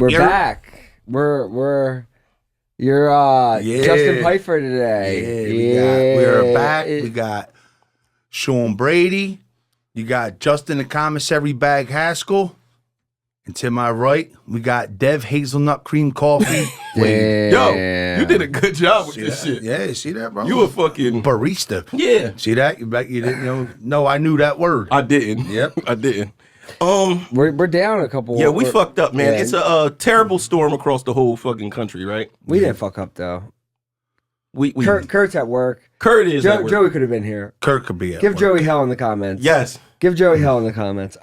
We're back. We're you're Justin Pfeiffer today. We're back. We got Sean Brady. You got Justin the Commissary Bag Haskell. And to my right, we got Dev Hazelnut Cream Coffee. Yo, you did a good job with this shit. Yeah, see that, bro? You a fucking barista. Yeah. See that? You didn't know? No, I knew that word. I didn't. Yep. I didn't. We're down a couple. Yeah, we fucked up, man. Yeah. It's a terrible storm across the whole fucking country, right? We didn't fuck up though. We Kurt's at work. Kurt is at work. Joey could have been here. Kurt could be at Give work. Joey hell in the comments. Yes. Give Joey hell in the comments.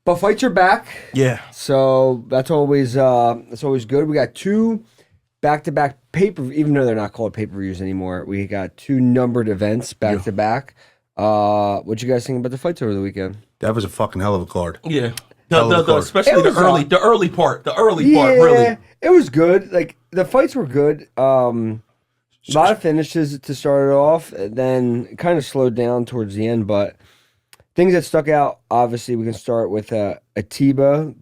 But fights are back. Yeah. So that's always good. We got two back-to-back even though they're not called pay-per-views anymore. We got two numbered events back-to-back. What you guys think about the fights over the weekend? That was a fucking hell of a card. Yeah. Especially the early part. The early part, really. It was good. Like the fights were good. A lot of finishes to start it off, and then it kind of slowed down towards the end, but things that stuck out, obviously, we can start with Aiba.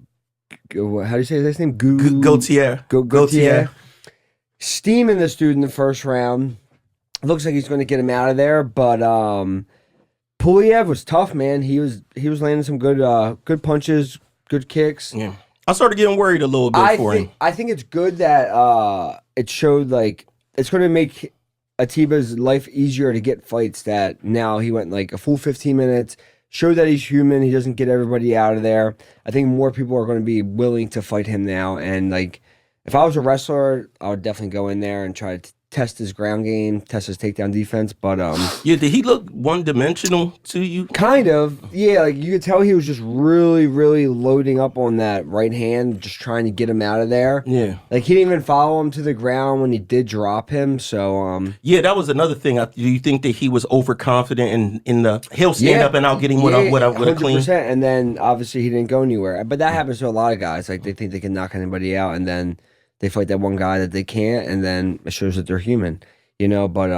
How do you say his name? Gaethje. Steaming this dude in the first round. Looks like he's going to get him out of there, but Pulv was tough, man. He was landing some good punches, good kicks. Yeah. I started getting worried a little bit for him. I think it's good that it showed like it's going to make Atiba's life easier to get fights. That now he went like a full 15 minutes. Showed that he's human. He doesn't get everybody out of there. I think more people are going to be willing to fight him now. And like, if I was a wrestler, I would definitely go in there and try to test his ground game, test his takedown defense. But yeah, did he look one-dimensional to you? Kind of. Yeah, like you could tell he was just really, really loading up on that right hand, just trying to get him out of there. Yeah. Like he didn't even follow him to the ground when he did drop him. So yeah, that was another thing. Do you think that he was overconfident in the he'll stand up and I'll get him with a clean? And then obviously he didn't go anywhere. But that happens to a lot of guys. Like they think they can knock anybody out, and then they fight that one guy that they can't, and then it shows that they're human, you know. But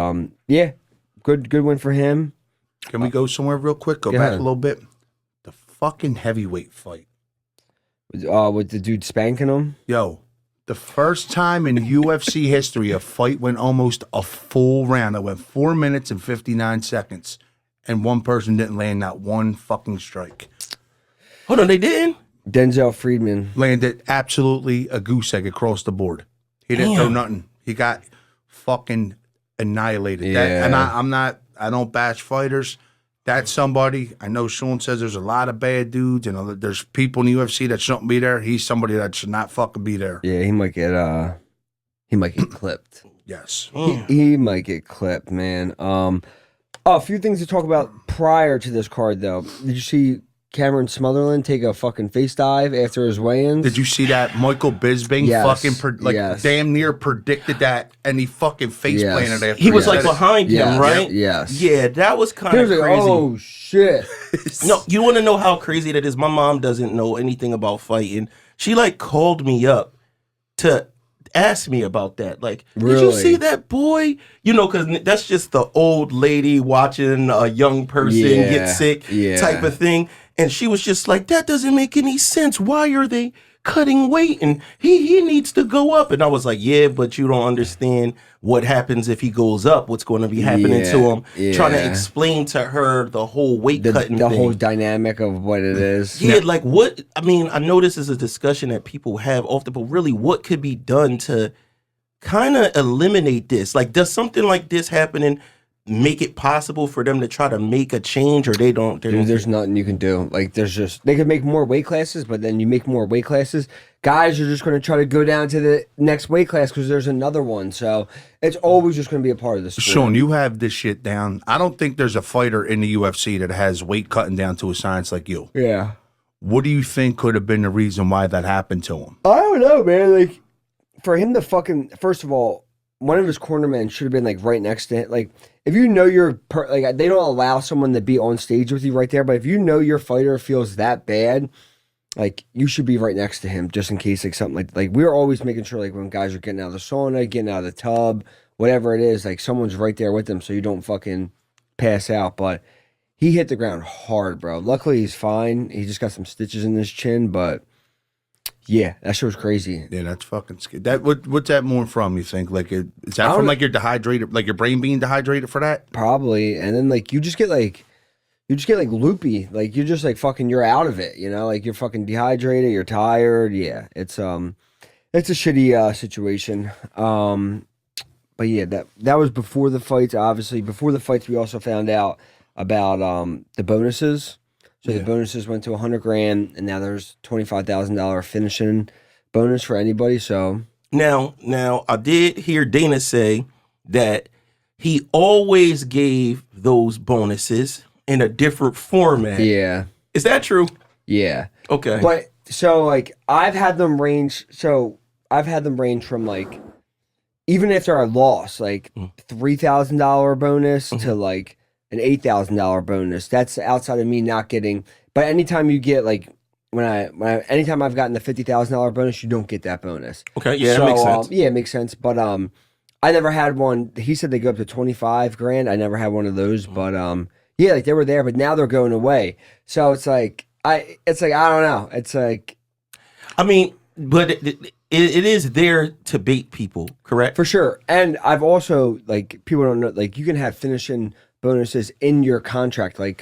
yeah, good win for him. Can we go somewhere real quick? Go back a little bit. The fucking heavyweight fight. With the dude spanking him. Yo, the first time in UFC history a fight went almost a full round. It went 4 minutes and 59 seconds, and one person didn't land not one fucking strike. Hold on, they didn't? Denzel Friedman landed absolutely a goose egg across the board. He didn't throw nothing. He got fucking annihilated. Yeah. I don't bash fighters. That's somebody. I know Sean says there's a lot of bad dudes and there's people in the UFC that shouldn't be there. He's somebody that should not fucking be there. Yeah, he might get clipped. Yes. He might get clipped, man. A few things to talk about prior to this card though. Did you see Cameron Smotherland take a fucking face dive after his weigh-ins? Did you see that Michael Bisping damn near predicted that, and he fucking face planted after he was like behind him, right? Yes. Yeah, that was kind of crazy. Like, oh shit! No, you want to know how crazy that is? My mom doesn't know anything about fighting. She like called me up to ask me about that. Like, really? Did you see that boy? You know, because that's just the old lady watching a young person get sick type of thing. And she was just like, that doesn't make any sense. Why are they cutting weight? And he needs to go up. And I was like, yeah, but you don't understand what happens if he goes up, what's going to be happening to him. Trying to explain to her the whole weight cutting the thing. whole dynamic of what it is. Yeah, like what, I mean, I know this is a discussion that people have often, but really what could be done to kind of eliminate this? Like, does something like this happening make it possible for them to try to make a change, or they don't? Dude, there's nothing you can do. Like, they could make more weight classes, but then you make more weight classes, guys are just going to try to go down to the next weight class because there's another one. So it's always just going to be a part of the sport. Sean, you have this shit down. I don't think there's a fighter in the UFC that has weight cutting down to a science like you. Yeah. What do you think could have been the reason why that happened to him? I don't know, man. Like, for him to fucking, first of all, one of his cornermen should have been like right next to it. Like, if you know like, they don't allow someone to be on stage with you right there, but if you know your fighter feels that bad, like, you should be right next to him just in case, like, something like we're always making sure, like, when guys are getting out of the sauna, getting out of the tub, whatever it is, like, someone's right there with them so you don't fucking pass out. But he hit the ground hard, bro. Luckily, he's fine. He just got some stitches in his chin, but Yeah, that shit was crazy. Yeah, that's fucking scary. What's that more from? You think is that from like you're dehydrated, like your brain being dehydrated for that? Probably, and then like you just get like loopy, like you're just like fucking you're out of it, like you're fucking dehydrated, you're tired. Yeah, it's a shitty situation. But yeah, that was before the fights. Obviously, before the fights, we also found out about the bonuses. So the bonuses went to $100,000, and now there's $25,000 finishing bonus for anybody. So now I did hear Dana say that he always gave those bonuses in a different format. Yeah, is that true? Yeah. Okay. But so like I've had them range. So I've had them range from like even after I lost, like $3,000 bonus to like an $8,000 bonus. That's outside of me not getting. But anytime you get like anytime I've gotten the $50,000 bonus, you don't get that bonus. Okay, yeah, that makes sense. Yeah, it makes sense. But I never had one. He said they go up to $25,000. I never had one of those. But yeah, like they were there, but now they're going away. So it's like I don't know. It's like, I mean, but it is there to bait people, correct? For sure. And I've also like people don't know, like you can have finishing bonuses in your contract. Like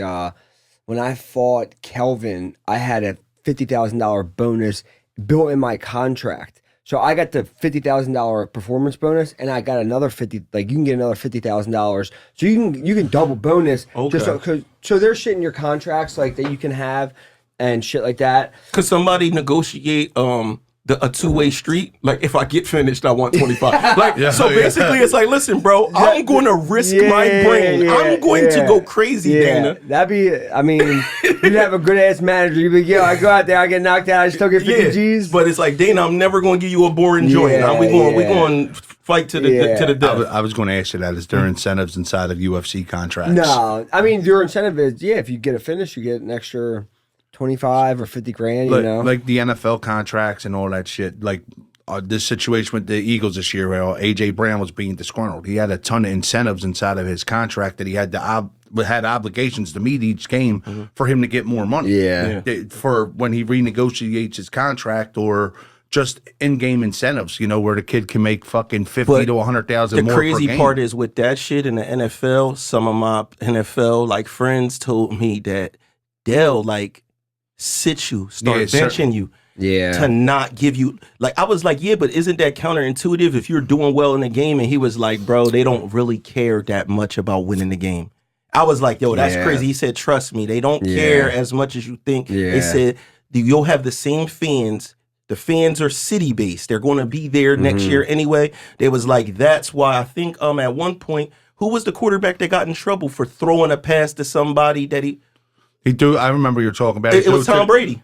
when I fought Kelvin, I had a $50,000 bonus built in my contract. So I got the $50,000 performance bonus, and I got another like you can get another $50,000. So you can double bonus. Okay. So there's shit in your contracts like that you can have and shit like that. Could somebody negotiate a two-way street? Like if I get finished, I want 25. Like basically, it's like, listen, bro, I'm going to risk my brain. I'm going to go crazy, Dana. That'd be. I mean, you'd have a good ass manager. You'd be, yo, I go out there, I get knocked out, I still get 50 G's. But it's like, Dana, I'm never going to give you a boring joint. We going to fight to the death. I was going to ask you that. Is there incentives inside of UFC contracts? No, I mean your incentive is if you get a finish, you get an extra 25 or 50 grand, like the NFL contracts and all that shit. Like this situation with the Eagles this year, where AJ Brown was being disgruntled. He had a ton of incentives inside of his contract that he had had obligations to meet each game for him to get more money. Yeah. For when he renegotiates his contract or just in-game incentives, where the kid can make fucking 50 to 100,000 more per game. The crazy part is with that shit in the NFL, some of my NFL like friends told me that they'll like sit you, start benching you, to not give you, like, I was like, yeah, but isn't that counterintuitive if you're doing well in the game? And he was like, bro, they don't really care that much about winning the game. I was like, yo, that's crazy. He said, trust me, they don't care as much as you think. They said, you'll have the same fans. The fans are city-based. They're going to be there next year anyway. They was like, that's why I think at one point, who was the quarterback that got in trouble for throwing a pass to somebody that he threw? I remember you were talking about it. It was Tom Brady.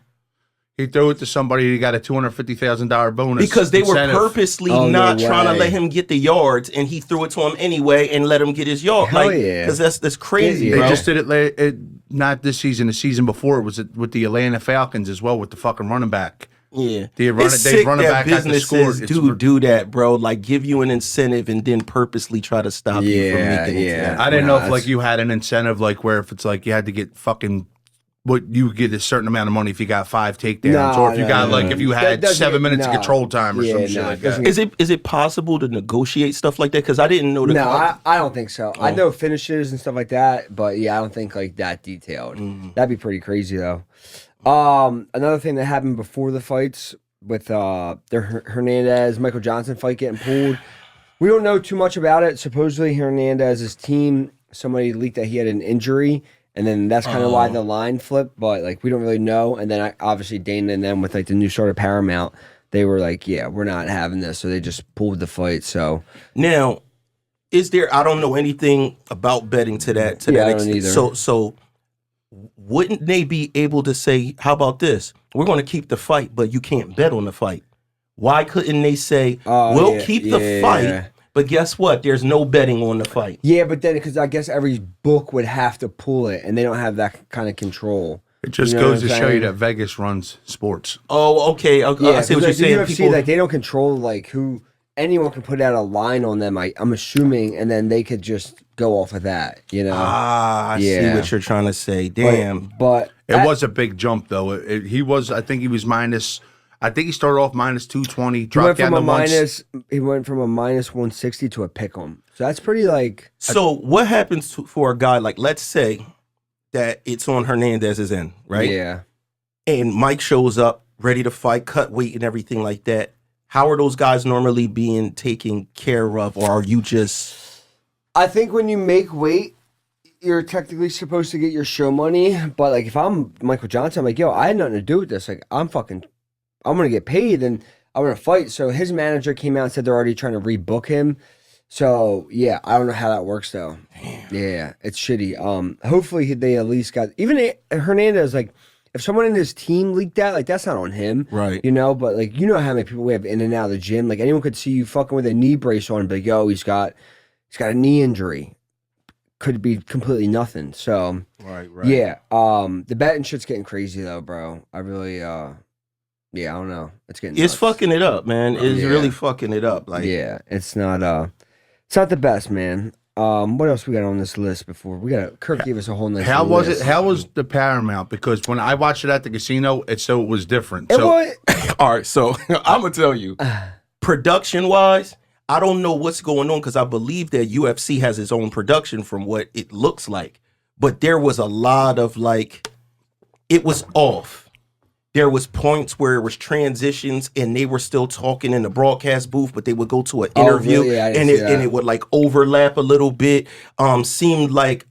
He threw it to somebody. He got a $250,000 bonus because they were purposely not trying to let him get the yards, and he threw it to him anyway and let him get his yard. Because that's crazy. They bro. just did it not this season. The season before it was with the Atlanta Falcons as well with the fucking running back. Yeah, they run it back at the score. Do that, bro. Like give you an incentive and then purposely try to stop you from making it. Yeah, I didn't know if like you had an incentive, like where if it's like you had to get fucking. What you get a certain amount of money if you got 5 takedowns, or if you got like if you had 7 minutes of control time or some shit like that. Is it possible to negotiate stuff like that? Because I didn't know. I don't think so. I know finishes and stuff like that, but yeah, I don't think like that detailed. That'd be pretty crazy though. Another thing that happened before the fights with the Hernandez Michael Johnson fight getting pulled. We don't know too much about it. Supposedly Hernandez's team, somebody leaked that he had an injury. And then that's kind of why the line flipped, but like we don't really know. And then obviously Dana and them with like the new start of Paramount, they were like, yeah, we're not having this, so they just pulled the fight. So now, is there? I don't know anything about betting to that. I don't either. So wouldn't they be able to say, how about this? We're going to keep the fight, but you can't bet on the fight. Why couldn't they say, we'll keep the fight? But guess what? There's no betting on the fight. Yeah, but then because I guess every book would have to pull it, and they don't have that kind of control. It just goes to show you that Vegas runs sports. Oh, okay. I see what you're saying. The UFC, like they don't control like who anyone can put out a line on them. I'm assuming, and then they could just go off of that. I see what you're trying to say. Damn. But it was a big jump though. I think he was minus. I think he started off minus 220, He went dropped from down a to once. minus 160 to a pick 'em. So that's pretty like. So what happens for a guy like, let's say that it's on Hernandez's end, right? Yeah. And Mike shows up ready to fight, cut weight and everything like that. How are those guys normally being taken care of, or are you just? I think when you make weight, you're technically supposed to get your show money. But like, if I'm Michael Johnson, I'm like, yo, I had nothing to do with this. Like, I'm gonna get paid and I'm gonna fight. So his manager came out and said they're already trying to rebook him. So yeah, I don't know how that works though. Damn. Yeah, it's shitty. Hopefully they at least got even Hernandez. Like, if someone in his team leaked that, like that's not on him, right? You know, but like you know how many people we have in and out of the gym. Like anyone could see you fucking with a knee brace on and be like, yo, he's got a knee injury. Could be completely nothing. So right. Yeah. The betting shit's getting crazy though, bro. I really I don't know. It's getting nuts. Fucking it up, man. It's really fucking it up. Like it's not the best, man. What else we got on this list before Kirk gave us a whole nice How was list. it? How was the Paramount? Because when I watched it at the casino, it was different. It was, all right, so I'm gonna tell you, production wise, I don't know what's going on because I believe that UFC has its own production from what it looks like, but there was a lot of like, it was off. There was points where it was transitions and they were still talking in the broadcast booth, but they would go to an interview really? and it would like overlap a little bit. Seemed like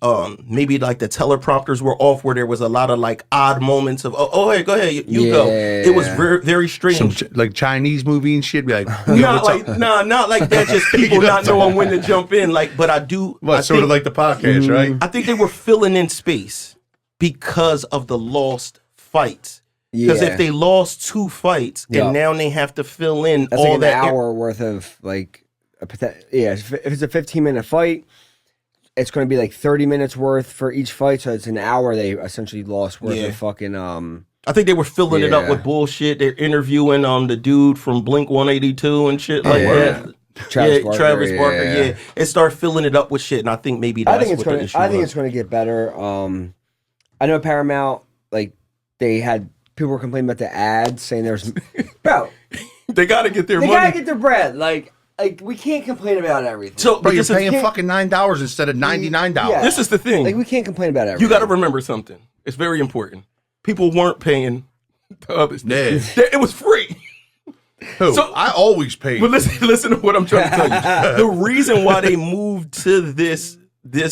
maybe like the teleprompters were off where there was a lot of like odd moments of hey, go ahead, you go. It was very, very strange. Some like Chinese movie and shit. Be like, not like that. Just people not knowing when to jump in. Like, but I do. Well, sort of like the podcast, right? I think they were filling in space because of the lost fights. Because if they lost 2 fights and now they have to fill in that's all like that hour worth of like, if it's a 15-minute fight, it's going to be like 30 minutes worth for each fight. So it's an hour they essentially lost worth of fucking. I think they were filling it up with bullshit. They're interviewing the dude from Blink 182 and shit like that. Travis Barker. Yeah. It started filling it up with shit, and I think maybe that's what the issue I think it's going to get better. I know Paramount, like they had. People were complaining about the ads, saying there's, bro. They got to get their money. They got to get their bread. Like we can't complain about everything. So, but you're paying fucking $9 instead of $99. Yeah. This is the thing. Like we can't complain about everything. You got to remember something. It's very important. People weren't paying the others. Yeah. It was free. Who? So I always pay. But listen to what I'm trying to tell you. The reason why they moved to this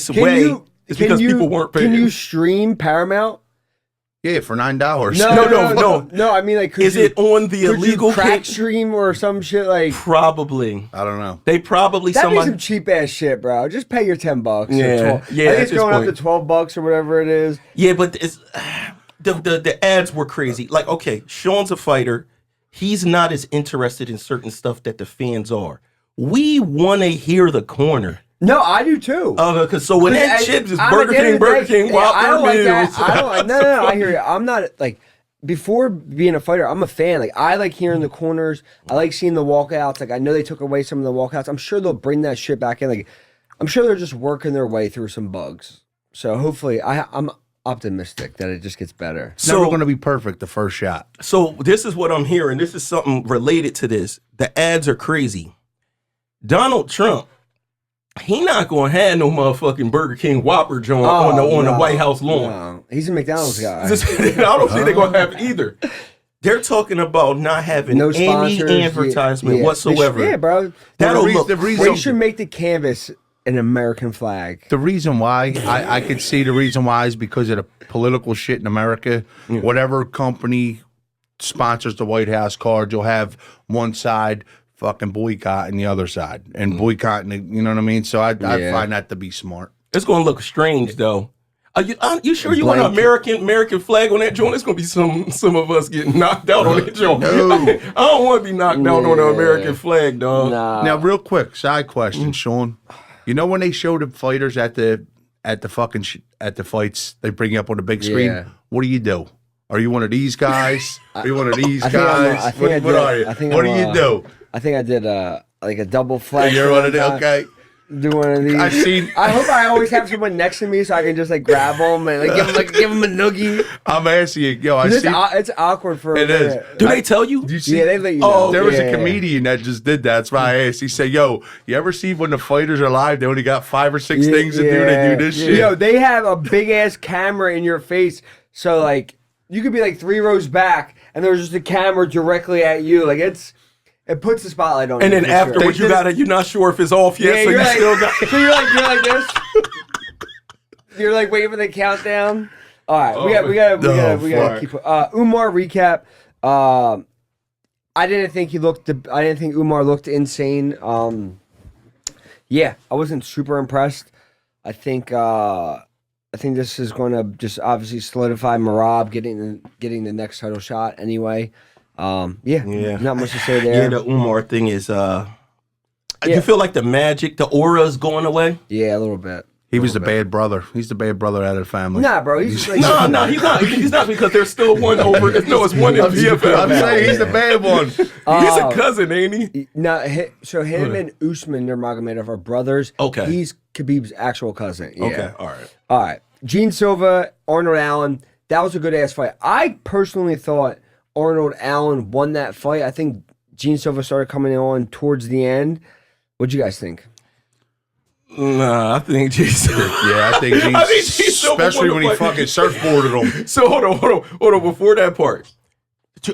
way is because people weren't paying. Can you stream Paramount? Yeah, for $9. No. I mean, like, is it on the illegal crack stream or some shit? Like, probably. I don't know. They probably that'd be some cheap ass shit, bro. Just pay your $10. Yeah, I think it's going up to $12 or whatever it is. Yeah, but it's the ads were crazy. Like, okay, Sean's a fighter. He's not as interested in certain stuff that the fans are. We want to hear the corner. No, I do too. Because so when that chips is Burger King, Whopper, I don't like that. I don't like. No. I hear you. I'm not like before being a fighter. I'm a fan. Like I like hearing the corners. I like seeing the walkouts. Like I know they took away some of the walkouts. I'm sure they'll bring that shit back in. Like I'm sure they're just working their way through some bugs. So hopefully, I'm optimistic that it just gets better. It's never going to be perfect the first shot. So this is what I'm hearing. This is something related to this. The ads are crazy. Donald Trump. He not gonna have no motherfucking Burger King Whopper joint on the White House lawn. No. He's a McDonald's guy. I don't think they're gonna have either. They're talking about not having any advertisement whatsoever. Yeah, bro. They should make the canvas an American flag. The reason why I could see the reason why is because of the political shit in America. Yeah. Whatever company sponsors the White House card, you'll have one side fucking boycotting the other side and boycotting, you know what I mean? So I find that to be smart. It's going to look strange though. Are you sure you want an American flag on that joint? It's going to be some of us getting knocked out on that joint. No. I don't want to be knocked out on the American flag, dog. Nah. Now, real quick, side question, Sean. You know when they show the fighters at the fights, they bring you up on the big screen. What do? Are you one of these guys? Are you one of these guys? What are you? What do you do? I think I did like a double flag. You're one of the okay. Do one of these. I hope I always have someone next to me so I can just like grab them and like give them a noogie. I'm asking you, yo. It's awkward for. It is. Do they tell you? Yeah, they let you know. There was a comedian that just did that. That's why I asked. He said, "Yo, you ever see when the fighters are live? They only got 5 or 6 things to do. They do this shit. Yo, they have a big ass camera in your face, so like you could be like 3 rows back, and there's just a camera directly at you. Like it puts the spotlight on you. And then afterwards, you're not sure if it's off yet, so you still got. So you're like this. You're like waiting for the countdown. All right, we gotta keep. Umar recap. I didn't think Umar looked insane. Yeah, I wasn't super impressed. I think this is going to just obviously solidify Merab getting the next title shot anyway. Not much to say there. Yeah, the Umar thing is. You feel like the magic, the aura is going away? Yeah, a little bit. He was the bad brother. He's the bad brother out of the family. Nah, bro. He's like, no, he's not. He's not because there's still one over. No, it's one in PFL. I'm saying he's the bad one. He's a cousin, ain't he? No, so him and Usman Nurmagomedov are brothers. Okay. He's Khabib's actual cousin. Yeah. Okay, all right. Gene Silva, Arnold Allen. That was a good ass fight. I personally thought Arnold Allen won that fight. I think Gene Silva started coming on towards the end. What'd you guys think? Nah, I think Jason. Yeah, I think Gene, especially when he fucking surfboarded him. So hold on. Before that part,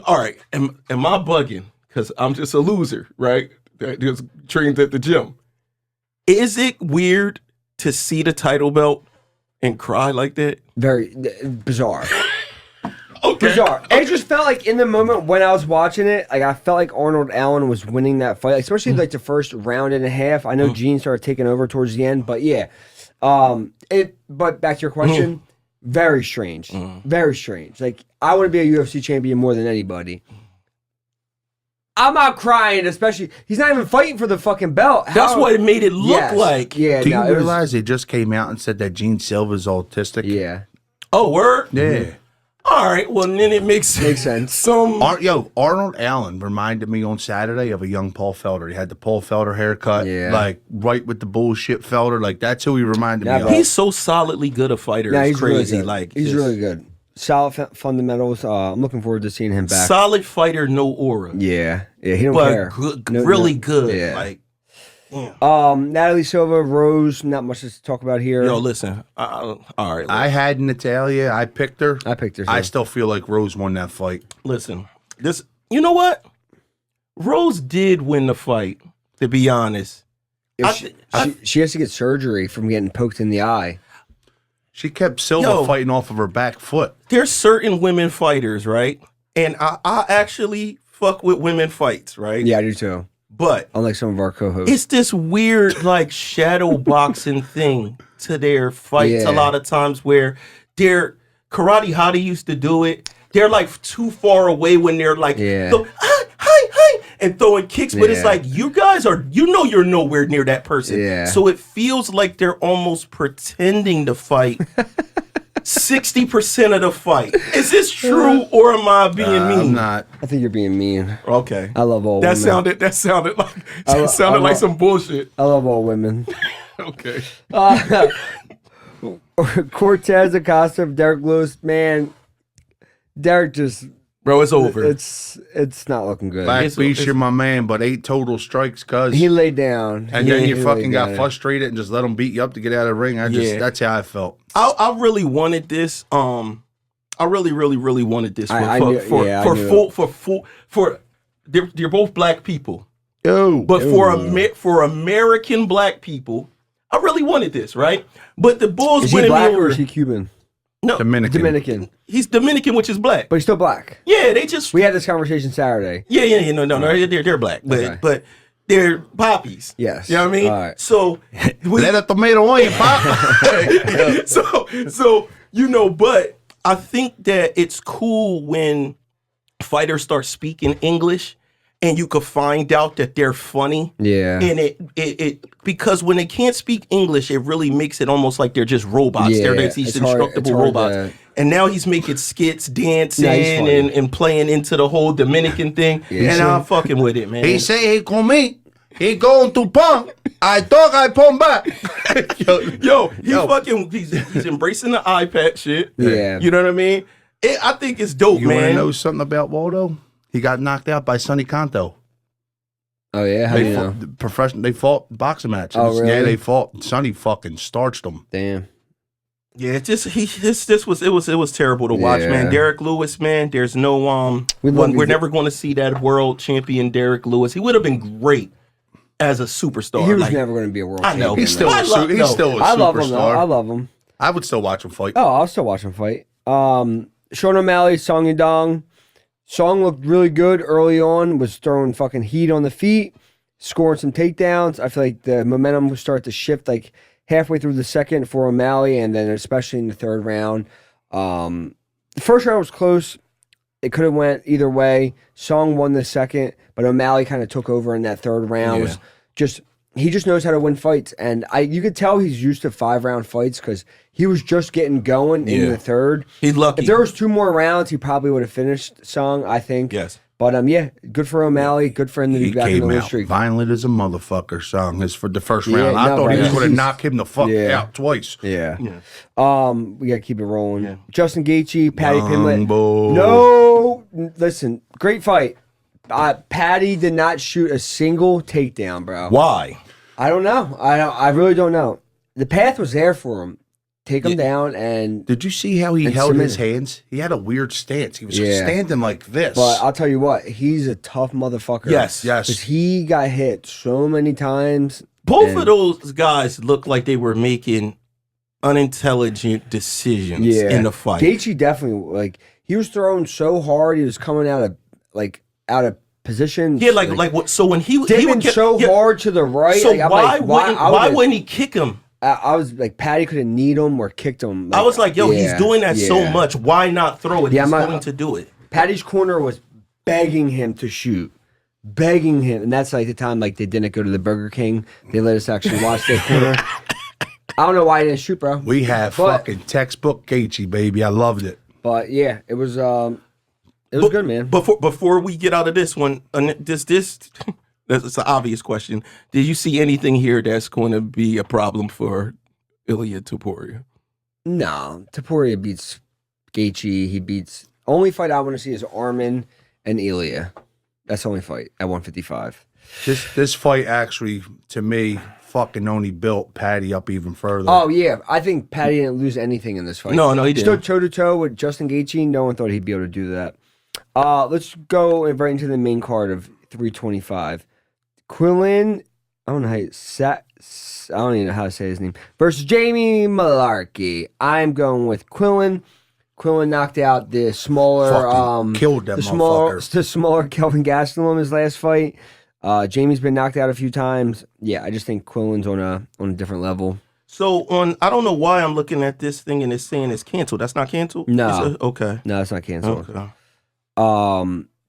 all right. Am I bugging? Because I'm just a loser, right? That just trains at the gym. Is it weird to see the title belt and cry like that? Very bizarre. Okay. Bizarre. It just felt like in the moment when I was watching it, like I felt like Arnold Allen was winning that fight, especially like the first round and a half. I know Gene started taking over towards the end, but yeah. But back to your question, very strange. Very strange. Like I want to be a UFC champion more than anybody. I'm not crying, especially he's not even fighting for the fucking belt. That's what it made it look like. Yeah. Do you realize they just came out and said that Gene Silva's autistic? Yeah. Oh, word? Yeah. All right, well, then it makes sense. Arnold Allen reminded me on Saturday of a young Paul Felder. He had the Paul Felder haircut, like right with the bullshit Felder. Like that's who he reminded me of. He's so solidly good a fighter. Yeah, it's crazy. Really like he's really good. Solid fundamentals. I'm looking forward to seeing him back. Solid fighter, no aura. Yeah, he don't care. Good, really good. Yeah. Like. Natalie Silva, Rose, not much to talk about here. Yo, listen. All right. I had Natalia. I picked her. I still feel like Rose won that fight. Listen, you know what? Rose did win the fight, to be honest. She has to get surgery from getting poked in the eye. She kept Silva fighting off of her back foot. There's certain women fighters, right? And I actually fuck with women fights, right? Yeah, I do too. But unlike some of our co-hosts, it's this weird like shadow boxing thing to their fights a lot of times where they're Karate Hottie used to do it. They're like too far away when they're like hi and throwing kicks, but it's like you guys are you're nowhere near that person. Yeah. So it feels like they're almost pretending to fight 60% of the fight. Is this true or am I being mean? I'm not. I think you're being mean. Okay. I love all that women. That sounded like some bullshit. I love all women. Okay. Cortez Acosta, Derek Lewis, man. Derek just bro, it's over. It's not looking good. Black Beast, you're my man, but 8 total strikes, cuz. He laid down. And then you fucking got frustrated and just let him beat you up to get out of the ring. That's how I felt. I really wanted this. I really wanted this for they're both black people. But for American black people, I really wanted this, right? But the Bulls is he black or is he Cuban? No, Dominican. He's Dominican, which is black, but he's still black. Yeah, we had this conversation Saturday. Yeah, no, they're black, but they're poppies. Yes, you know what I mean. All right. So let a tomato on you, pop. so but I think that it's cool when fighters start speaking English. And you could find out that they're funny. Yeah. And it because when they can't speak English, it really makes it almost like they're just robots. Yeah, They're these instructable robots. And now he's making skits, dancing, and playing into the whole Dominican thing. Yeah, and I'm fucking with it, man. He say he going to pump. I thought I pulled back. He's embracing the iPad shit. Yeah. You know what I mean? I think it's dope, You man. want to know something about Waldo? He got knocked out by Sonny Canto. Oh yeah, how do you know? They fought boxing matches. Oh, really? Yeah, they fought. Sonny fucking starched them. Damn. Yeah, it was terrible to watch, Yeah. man. Derek Lewis, man. There's no we're never going to see that world champion Derek Lewis. He would have been great as a superstar. He was never going to be a world I know. champion. He's still a superstar. I love him though. I love him. I would still watch him fight. Oh, I'll still watch him fight. Sean O'Malley, Song Yadong. Song looked really good early on, was throwing fucking heat on the feet, scoring some takedowns. I feel like the momentum would start to shift like halfway through the second for O'Malley, and then especially in the third round. The first round was close. It could have went either way. Song won the second, but O'Malley kind of took over in that third round. Yeah. He just knows how to win fights, and you could tell he's used to 5-round fights because he was just getting going in the third. He's lucky. If there was 2 more rounds, he probably would have finished Song, I think. Yes. But yeah, good for O'Malley. Good for him to be back in the win streak. Violent as a motherfucker. Song is for the first round. Yeah, I no, thought he was right. going to knock him the fuck out twice. Yeah. Yeah. We gotta keep it rolling. Yeah. Justin Gaethje, Patty Young Pimblett. boy. No, listen, great fight. Patty did not shoot a single takedown, bro. Why? I don't know. I really don't know. The path was there for him. Take him down and. Did you see how he And held his submitted. hands? He had a weird stance. He was Yeah. standing like this. But I'll tell you what, he's a tough motherfucker. Yes. Because he got hit so many times. Both of those guys looked like they were making unintelligent decisions in the fight. Gaethje definitely he was throwing so hard. He was coming out of position. Yeah, like what? So when he would dipping get so hard to the right. So like, I'm why like, why wouldn't he kick him? I was like, Patty could have kneed him or kicked him. I was like, yo, he's doing that so yeah. much. Why not throw it? Yeah, He's going to do it. Patty's corner was begging him to shoot. Begging him. And that's like the time they didn't go to the Burger King. They let us actually watch their corner. I don't know why he didn't shoot, bro. we have fucking textbook Gaethje, baby. I loved it. But yeah, it was good, man. Before we get out of this one, this that's an obvious question. Did you see anything here that's going to be a problem for Ilia Topuria? No, Topuria beats Gaethje. He beats. Only fight I want to see is Armin and Ilia. That's the only fight at 155. This fight actually, to me, fucking only built Patty up even further. Oh yeah, I think Patty didn't lose anything in this fight. No, he didn't. Stood toe to toe with Justin Gaethje. No one thought he'd be able to do that. Let's go right into the main card of 325. Quillen, I don't know how I don't even know how to say his name. Versus Jamie Malarkey. I'm going with Quillen. Quillen knocked out the smaller, killed that the motherfucker. smaller Kelvin Gastelum in his last fight. Jamie's been knocked out a few times. Yeah, I just think Quillen's on a different level. So I don't know why I'm looking at this thing and it's saying it's canceled. That's not canceled? No. Okay. No, it's not canceled. Okay.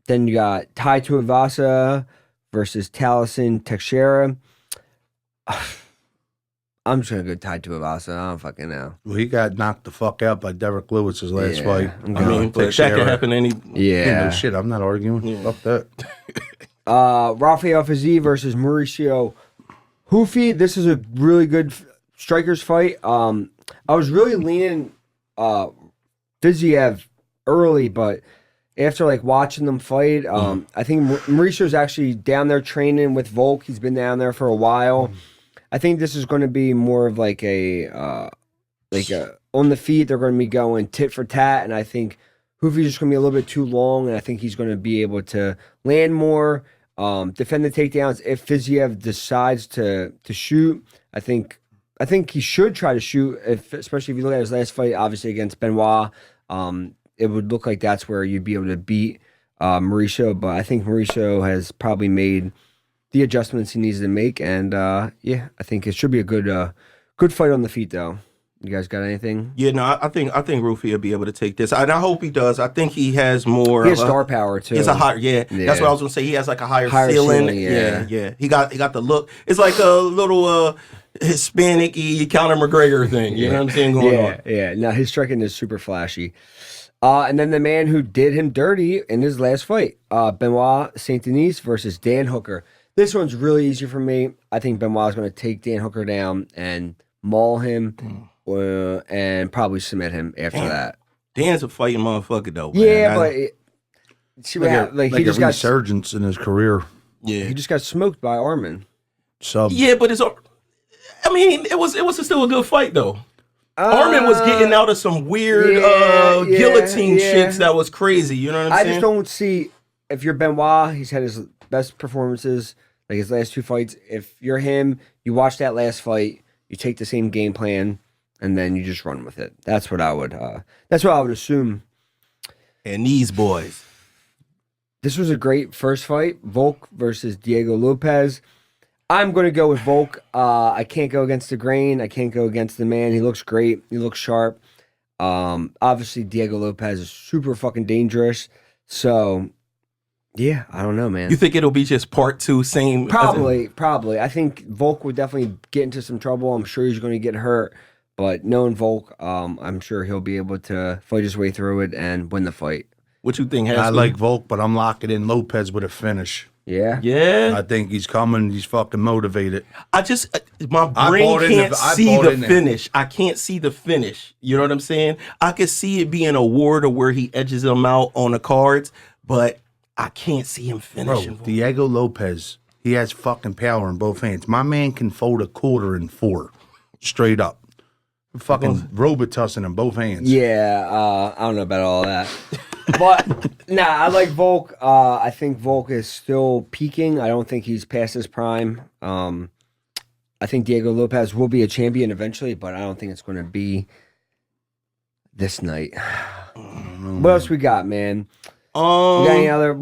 Then you got Tai Tuivasa versus Taliesin Teixeira. I'm just gonna go Tai Tuivasa. I don't fucking know. Well, he got knocked the fuck out by Derek Lewis's last fight. I mean, but that could happen any. Yeah. No shit, I'm not arguing. Yeah. Fuck that. Rafael Fiziev versus Mauricio Hoofy. This is a really good strikers fight. I was really leaning Fiziev early, but after watching them fight, I think Mauricio's actually down there training with Volk. He's been down there for a while. I think this is going to be more of a on the feet. They're going to be going tit for tat, and I think Hoofy's just going to be a little bit too long, and I think he's going to be able to land more, defend the takedowns. If Fiziev decides to shoot, I think he should try to shoot. Especially if you look at his last fight, obviously against Benoit, it would look like that's where you'd be able to beat Mauricio. But I think Mauricio has probably made the adjustments he needs to make, and I think it should be a good fight on the feet, though. You guys got anything? Yeah, no, I think Rufy will be able to take this, and I hope he does. I think he has more. He has star power too. He has a higher, That's what I was gonna say. He has a higher ceiling. Yeah. He got the look. It's like a little Hispanic-y Conor McGregor thing. You know what I'm saying? Going on. Yeah. No, his striking is super flashy. And then the man who did him dirty in his last fight, Benoit Saint Denis versus Dan Hooker. This one's really easy for me. I think Benoit's going to take Dan Hooker down and maul him and probably submit him after that. Dan's a fighting motherfucker, though. Yeah, man. See what happened? Like he just got resurgence in his career. Yeah, he just got smoked by Arman. Yeah, but it was still a good fight though. Arman was getting out of some weird guillotine shits that was crazy. You know what I'm saying? I just don't see if you're Benoit. He's had his best performances, like his last 2 fights. If you're him, you watch that last fight, you take the same game plan, and then you just run with it. That's what I would. That's what I would assume. And these boys. This was a great first fight, Volk versus Diego Lopez. I'm going to go with Volk. I can't go against the grain. I can't go against the man. He looks great. He looks sharp. Obviously, Diego Lopez is super fucking dangerous. So, yeah, I don't know, man. You think it'll be just part 2, same? Probably. I think Volk would definitely get into some trouble. I'm sure he's going to get hurt. But knowing Volk, I'm sure he'll be able to fight his way through it and win the fight. What you think, I like Volk, but I'm locking in Lopez with a finish. Yeah. I think he's coming. He's fucking motivated. My brain can't see the finish. I can't see the finish. You know what I'm saying? I could see it being a war to where he edges him out on the cards, but I can't see him finishing. Bro, Diego Lopez, he has fucking power in both hands. My man can fold a quarter in 4, straight up. Fucking Robitussin in both hands. Yeah, I don't know about all that. But, nah, I like Volk. I think Volk is still peaking. I don't think he's past his prime. I think Diego Lopez will be a champion eventually, but I don't think it's going to be this night. What else we got, man? We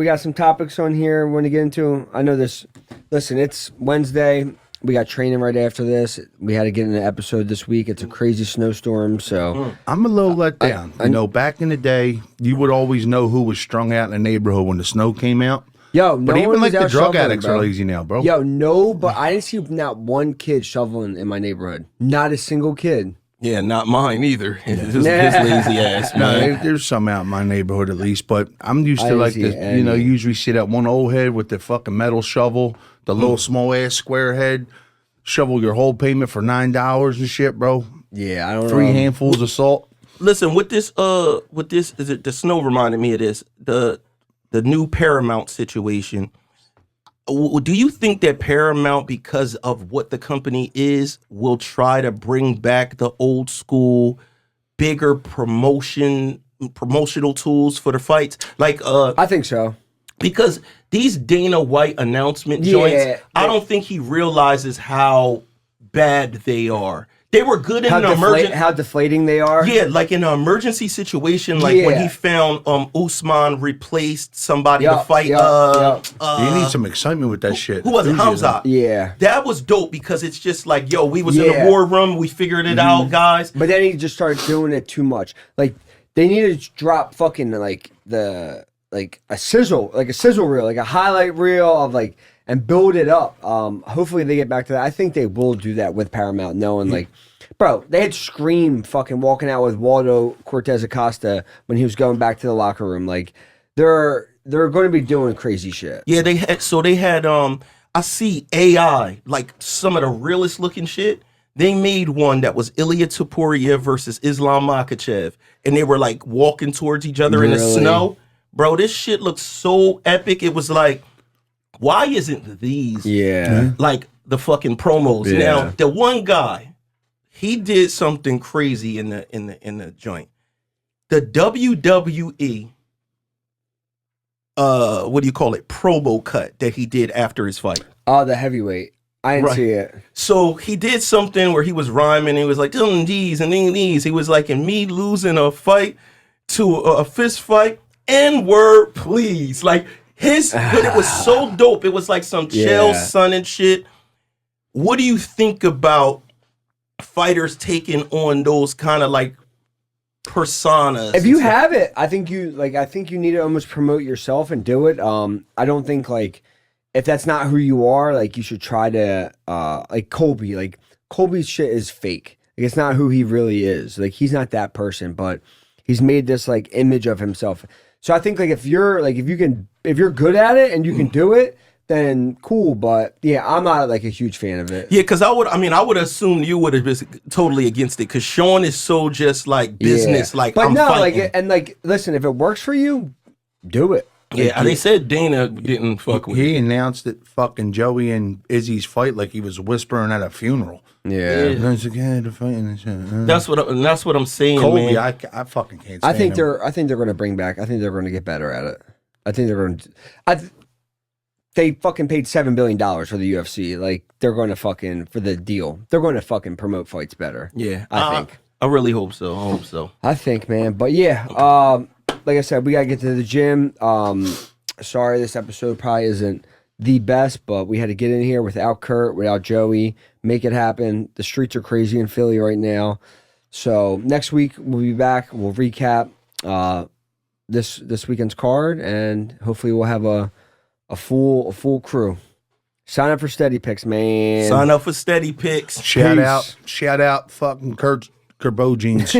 got some topics on here we want to get into. I know this. Listen, it's Wednesday. We got training right after this. We had to get in an episode this week. It's a crazy snowstorm, so I'm a little let down. Back in the day, you would always know who was strung out in the neighborhood when the snow came out. But even like the drug addicts are lazy now, bro. But I didn't see not one kid shoveling in my neighborhood. Not a single kid. Yeah, not mine either. It's just his lazy ass, man. No, there's some out in my neighborhood at least, but I'm used to like this. Usually see that one old head with the fucking metal shovel, the little small ass square head, shovel your whole payment for $9 and shit, bro. Yeah, I don't know. 3 handfuls of salt. Listen, with this, is it the snow reminded me of this, the new Paramount situation. Do you think that Paramount, because of what the company is, will try to bring back the old school, bigger promotional tools for the fights? Like, I think so. Because these Dana White announcement joints, I don't think he realizes how bad they are. They were good in an emergency. How deflating they are? Yeah, like in an emergency situation, like when he found Usman replaced somebody to fight. You need some excitement with that shit. Who was it? Hamza. Yeah. That was dope because it's just like, yo, we was in the war room, we figured it out, guys. But then he just started doing it too much. Like, they needed to drop fucking like a sizzle reel, like a highlight reel of like, and build it up. Hopefully they get back to that. I think they will do that with Paramount, knowing like, bro, they had Scream fucking walking out with Waldo Cortez Acosta when he was going back to the locker room. Like, they're going to be doing crazy shit. Yeah, they had I see AI, like some of the realest looking shit. They made one that was Ilya Topuria versus Islam Makhachev, and they were like walking towards each other in the snow. Bro, this shit looks so epic. It was like, why isn't these like the fucking promos? Yeah. Now, the one guy, he did something crazy in the joint. The WWE what do you call it? Promo cut that he did after his fight. Oh, the heavyweight. I didn't see it. So he did something where he was rhyming. He was like, these and these. He was like, and me losing a fight to a fist fight, N-word, please. Like, but it was so dope. It was like some Chael Son and shit. What do you think about fighters taking on those kind of like personas? If you have it, I think you need to almost promote yourself and do it. I don't think like if that's not who you are, like you should try to like Colby. Like Colby's shit is fake. Like it's not who he really is. Like he's not that person, but he's made this like image of himself. So I think like if you're good at it and you can do it, then cool. But yeah, I'm not like a huge fan of it. Yeah, because I would assume you would have been totally against it because Sean is so just like business, like but I'm no, fighting. like and like listen, if it works for you, do it. Yeah, they said Dana didn't fuck with He announced that fucking Joey and Izzy's fight like he was whispering at a funeral. Yeah. That's what I'm saying, Colby, man. I fucking can't. I stand think him. they're going to bring back. I think they're going to get better at it. I think they're going to. They fucking paid $7 billion for the UFC. Like they're going to fucking for the deal. They're going to fucking promote fights better. Yeah, I think. I really hope so. I think, man. But yeah, like I said, we gotta get to the gym. Sorry, this episode probably isn't the best, but we had to get in here without Kurt, without Joey, make it happen. The streets are crazy in Philly right now. So next week we'll be back. We'll recap this weekend's card, and hopefully we'll have a full crew. Sign up for Steady Picks, man. Sign up for Steady Picks. Shout out, fucking Kurt Kerbo jeans.